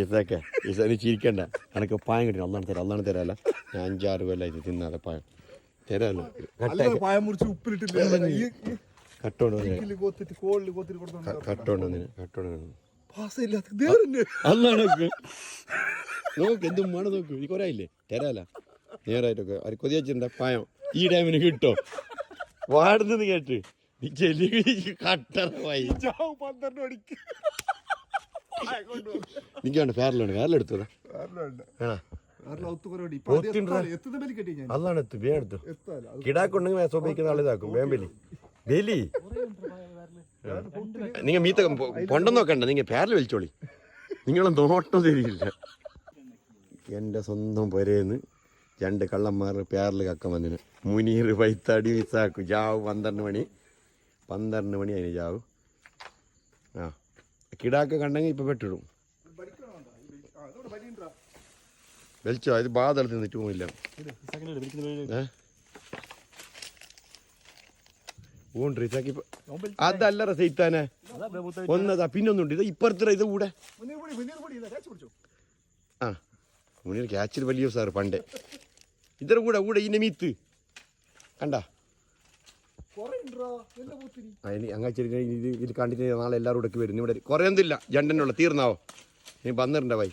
ഇതൊക്കെ നീ ചിരിക്കണ്ട. എനക്ക് പായം കിട്ടി. അല്ലാണ്ട് തരാല്ല. ഞാൻ 5-6 കൊല്ലായിട്ട് തിന്നാതെ പായം തരാല്ലോ. പായം മുറിച്ച് ഉപ്പിലിട്ടില്ല. കട്ടോണ്ട് നോക്ക് എന്തും വേണം നോക്ക്. ഈ കൊരായില്ലേ തരാല നേരായിട്ടൊക്കെ അത് കൊതി വെച്ചിട്ടുണ്ട പായം ഈ ടൈമിന് കിട്ടോ വാടുന്നത് കേട്ട് കട്ടറവായി. നിക്ക് വേണ്ട ഫേറിലെടുത്തതാ അതാണ് എത്തു വേ എടുത്തു കിടാക്കുണ്ടെങ്കിൽ സ്വഭിക്കുന്ന ആളിതാക്കും വേമ്പലി ബലി നിങ്ങ മീത്ത പൊണ്ടെന്ന് നോക്കണ്ട. നിങ്ങൾ പേരിൽ വലിച്ചോളി. നിങ്ങളെ നോട്ടം തരില്ല. എൻ്റെ സ്വന്തം പുരേന്ന് 2 കള്ളന്മാർ പേരിൽ കക്കം വന്നിന്. മുനീർ വൈത്താടി വിസാക്കും ജാവ് 12 മണി അതിന് ജാവ്. ആ കിടാക്ക് കണ്ടെങ്കിൽ ഇപ്പം പെട്ടിടും. വലിച്ചോ ഇത് ബാധലത്ത് നിന്നിട്ട് പോയില്ല. അതല്ല റസീത്താനെ ഒന്നതാ പിന്നൊന്നുണ്ട്. ഇത് ഇപ്പുറത്തെ ഇത് കൂടെ ആ മുനീർ ക്യാച്ചിൽ വലിയ സാറ് പണ്ടേ ഇതര കൂടെ ഇന്നെ മീത്ത് കണ്ട അങ്ങാച്ചേരി ഇത് കണ്ടിട്ട് നാളെ എല്ലാവരും ഇടയ്ക്ക് വരും. ഇവിടെ കുറേ ഒന്നുമില്ല. ജണ്ടനുള്ള തീർന്നാവോ നീ 12 വൈ